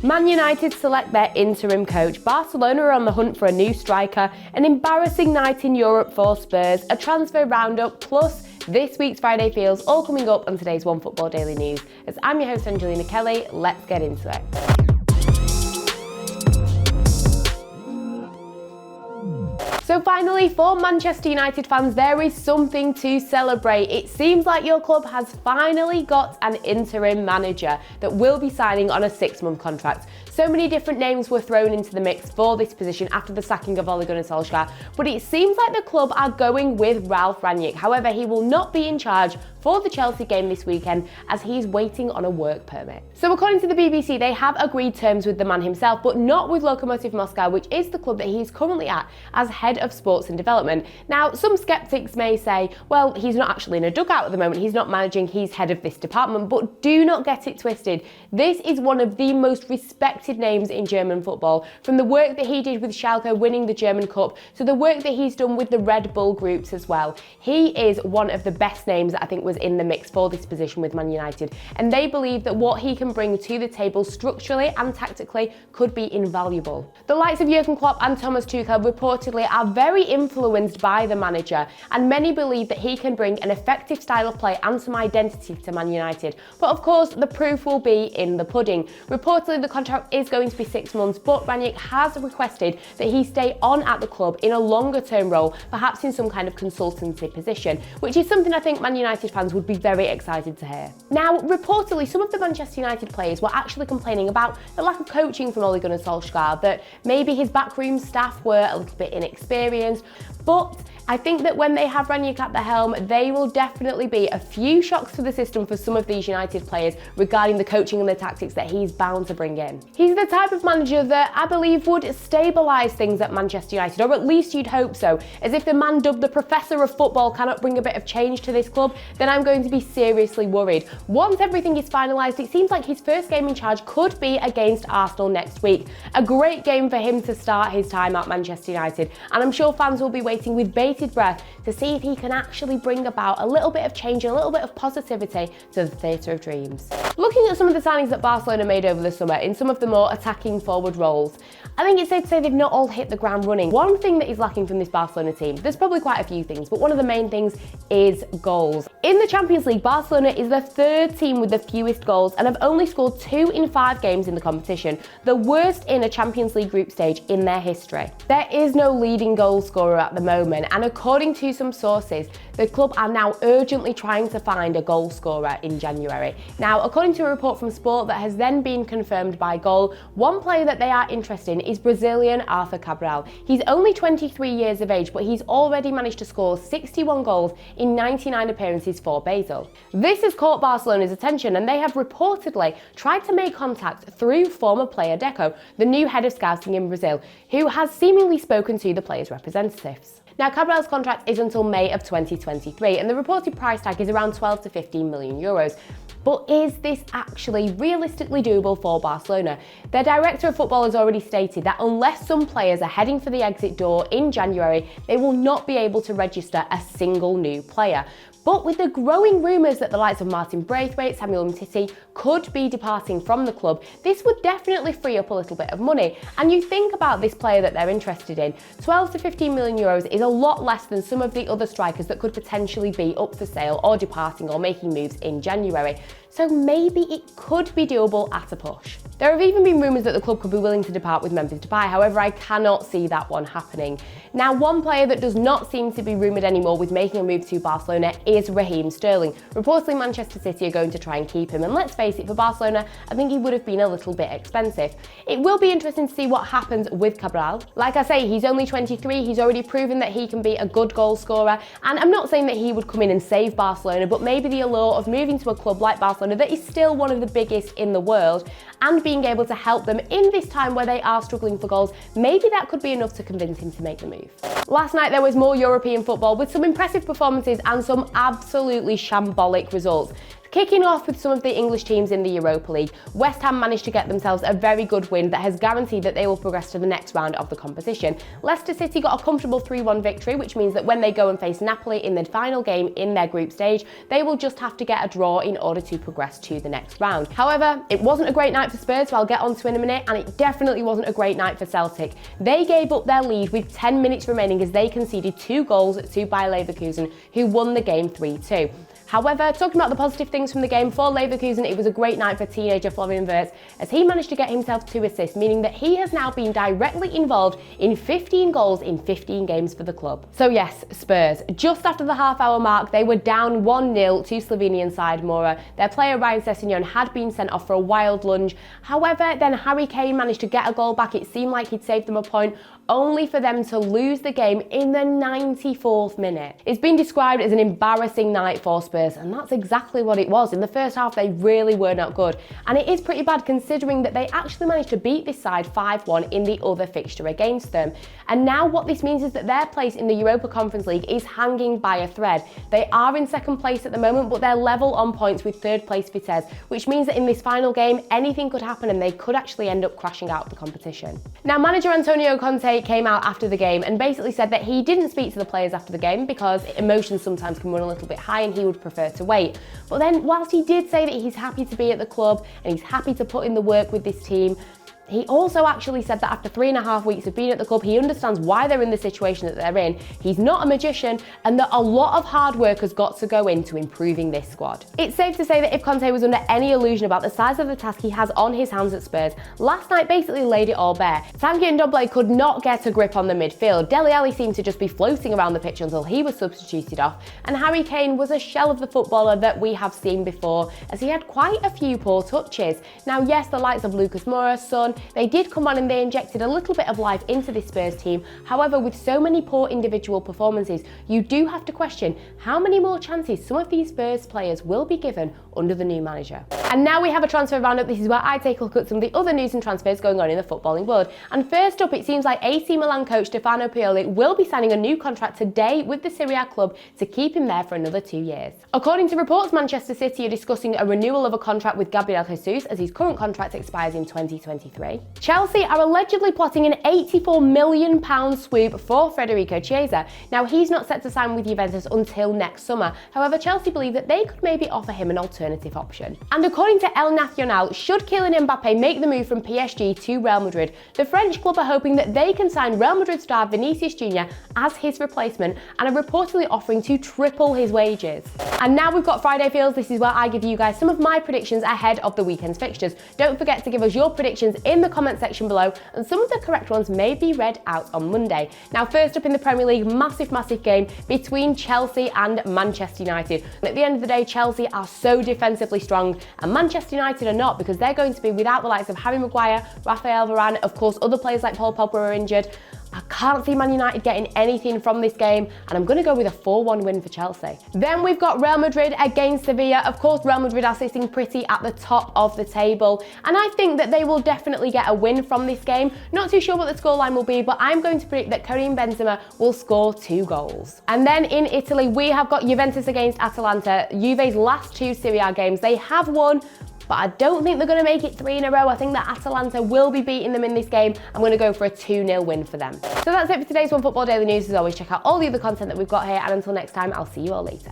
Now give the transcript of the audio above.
Man United select their interim coach, Barcelona are on the hunt for a new striker, an embarrassing night in Europe for Spurs, a transfer roundup, plus this week's Friday Feels, all coming up on today's OneFootball Daily News. As I'm your host, Angelina Kelly, let's get into it. So finally, for Manchester United fans, there is something to celebrate. It seems like your club has finally got an interim manager that will be signing on a 6-month contract. So many different names were thrown into the mix for this position after the sacking of Ole Gunnar Solskjaer, but it seems like the club are going with Ralf Rangnick. However, he will not be in charge for the Chelsea game this weekend as he's waiting on a work permit. So according to the BBC, they have agreed terms with the man himself, but not with Lokomotiv Moscow, which is the club that he's currently at as head of sports and development. Now, some skeptics may say, well, he's not actually in a dugout at the moment, he's not managing, he's head of this department, but do not get it twisted. This is one of the most respected names in German football, from the work that he did with Schalke winning the German Cup to the work that he's done with the Red Bull groups as well. He is one of the best names that I think was in the mix for this position with Man United, and they believe that what he can bring to the table structurally and tactically could be invaluable. The likes of Jurgen Klopp and Thomas Tuchel reportedly are very influenced by the manager, and many believe that he can bring an effective style of play and some identity to Man United. But of course, the proof will be in the pudding. Reportedly, the contract is going to be 6 months, but Rangnick has requested that he stay on at the club in a longer term role, perhaps in some kind of consultancy position, which is something I think Man United fans would be very excited to hear. Now, reportedly, some of the Manchester United players were actually complaining about the lack of coaching from Ole Gunnar Solskjaer, that maybe his backroom staff were a little bit inexperienced, but I think that when they have Rangnick at the helm, they will definitely be a few shocks to the system for some of these United players regarding the coaching and the tactics that he's bound to bring in. He's the type of manager that I believe would stabilise things at Manchester United, or at least you'd hope so. As if the man dubbed the Professor of Football cannot bring a bit of change to this club, then I'm going to be seriously worried. Once everything is finalised, it seems like his first game in charge could be against Arsenal next week. A great game for him to start his time at Manchester United, and I'm sure fans will be waiting with bated breath to see if he can actually bring about a little bit of change, a little bit of positivity to the theatre of dreams. Looking at some of the signings that Barcelona made over the summer in some of the more attacking forward roles, I think it's safe to say they've not all hit the ground running. One thing that is lacking from this Barcelona team, there's probably quite a few things, but one of the main things is goals. In the Champions League, Barcelona is the third team with the fewest goals and have only scored 2 in 5 games in the competition, the worst in a Champions League group stage in their history. There is no leading goal scorer at the moment, and according to some sources, the club are now urgently trying to find a goal scorer in January. Now, according to a report from Sport that has then been confirmed by Goal, one player that they are interested in is Brazilian Arthur Cabral. He's only 23 years of age, but he's already managed to score 61 goals in 99 appearances for Basel. This has caught Barcelona's attention, and they have reportedly tried to make contact through former player Deco, the new head of scouting in Brazil, who has seemingly spoken to the players' representatives. Now, Cabral's contract is until May of 2023, and the reported price tag is around 12 to 15 million euros. But is this actually realistically doable for Barcelona? Their director of football has already stated that unless some players are heading for the exit door in January, they will not be able to register a single new player. But with the growing rumours that the likes of Martin Braithwaite, Samuel Umtiti could be departing from the club, this would definitely free up a little bit of money. And you think about this player that they're interested in, 12 to 15 million euros is a lot less than some of the other strikers that could potentially be up for sale or departing or making moves in January. So maybe it could be doable at a push. There have even been rumours that the club could be willing to depart with Memphis Depay, however I cannot see that one happening. Now, one player that does not seem to be rumoured anymore with making a move to Barcelona is Raheem Sterling. Reportedly Manchester City are going to try and keep him, and let's face it, for Barcelona I think he would have been a little bit expensive. It will be interesting to see what happens with Cabral. Like I say, he's only 23, he's already proven that he can be a good goal scorer, and I'm not saying that he would come in and save Barcelona, but maybe the allure of moving to a club like Barcelona that is still one of the biggest in the world and being able to help them in this time where they are struggling for goals, maybe that could be enough to convince him to make the move. Last night there was more European football with some impressive performances and some absolutely shambolic results. Kicking off with some of the English teams in the Europa League, West Ham managed to get themselves a very good win that has guaranteed that they will progress to the next round of the competition. Leicester City got a comfortable 3-1 victory, which means that when they go and face Napoli in the final game in their group stage, they will just have to get a draw in order to progress to the next round. However, it wasn't a great night for Spurs, so I'll get on to in a minute, and it definitely wasn't a great night for Celtic. They gave up their lead with 10 minutes remaining as they conceded 2 goals to Bayer Leverkusen, who won the game 3-2. However, talking about the positive things from the game for Leverkusen, it was a great night for teenager Florian Wirtz as he managed to get himself 2 assists, meaning that he has now been directly involved in 15 goals in 15 games for the club. So yes, Spurs, just after the half-hour mark, they were down 1-0 to Slovenian side Mora. Their player Ryan Sessegnon had been sent off for a wild lunge. However, then Harry Kane managed to get a goal back. It seemed like he'd saved them a point, only for them to lose the game in the 94th minute. It's been described as an embarrassing night for Spurs, and that's exactly what it was. In the first half, they really were not good, and it is pretty bad considering that they actually managed to beat this side 5-1 in the other fixture against them. And now what this means is that their place in the Europa Conference League is hanging by a thread. They are in second place at the moment, but they're level on points with third place Vitesse, which means that in this final game, anything could happen and they could actually end up crashing out of the competition. Now, manager Antonio Conte came out after the game and basically said that he didn't speak to the players after the game because emotions sometimes can run a little bit high and he would prefer to wait. But then, whilst he did say that he's happy to be at the club and he's happy to put in the work with this team, he also actually said that after 3.5 weeks of being at the club, he understands why they're in the situation that they're in. He's not a magician, and that a lot of hard work has got to go into improving this squad. It's safe to say that if Conte was under any illusion about the size of the task he has on his hands at Spurs, last night basically laid it all bare. Tanguy Ndombele could not get a grip on the midfield. Dele Alli seemed to just be floating around the pitch until he was substituted off, and Harry Kane was a shell of the footballer that we have seen before, as he had quite a few poor touches. Now, yes, the likes of Lucas Moura, Son, they did come on and they injected a little bit of life into this Spurs team. However, with so many poor individual performances, you do have to question how many more chances some of these Spurs players will be given under the new manager. And now we have a transfer roundup. This is where I take a look at some of the other news and transfers going on in the footballing world. And first up, it seems like AC Milan coach Stefano Pioli will be signing a new contract today with the Serie A club to keep him there for another 2 years. According to reports, Manchester City are discussing a renewal of a contract with Gabriel Jesus as his current contract expires in 2023. Chelsea are allegedly plotting an £84 million swoop for Federico Chiesa. Now, he's not set to sign with Juventus until next summer. However, Chelsea believe that they could maybe offer him an alternative option. And according to El Nacional, should Kylian Mbappe make the move from PSG to Real Madrid, the French club are hoping that they can sign Real Madrid star Vinicius Jr. as his replacement and are reportedly offering to triple his wages. And now we've got Friday Feels. This is where I give you guys some of my predictions ahead of the weekend's fixtures. Don't forget to give us your predictions in the comment section below, and some of the correct ones may be read out on Monday. Now, first up in the Premier League, massive game between Chelsea and Manchester United. At the end of the day, Chelsea are so defensively strong and Manchester United are not, because they're going to be without the likes of Harry Maguire, Raphael Varane, of course other players like Paul Pogba are injured. I can't see Man United getting anything from this game, and I'm going to go with a 4-1 win for Chelsea. Then we've got Real Madrid against Sevilla. Of course, Real Madrid are sitting pretty at the top of the table, and I think that they will definitely get a win from this game. Not too sure what the scoreline will be, but I'm going to predict that Karim Benzema will score 2 goals. And then in Italy, we have got Juventus against Atalanta. Juve's last 2 Serie A games, they have won, but I don't think they're going to make it 3 in a row. I think that Atalanta will be beating them in this game. I'm going to go for a 2-0 win for them. So that's it for today's OneFootball Daily News. As always, check out all the other content that we've got here, and until next time, I'll see you all later.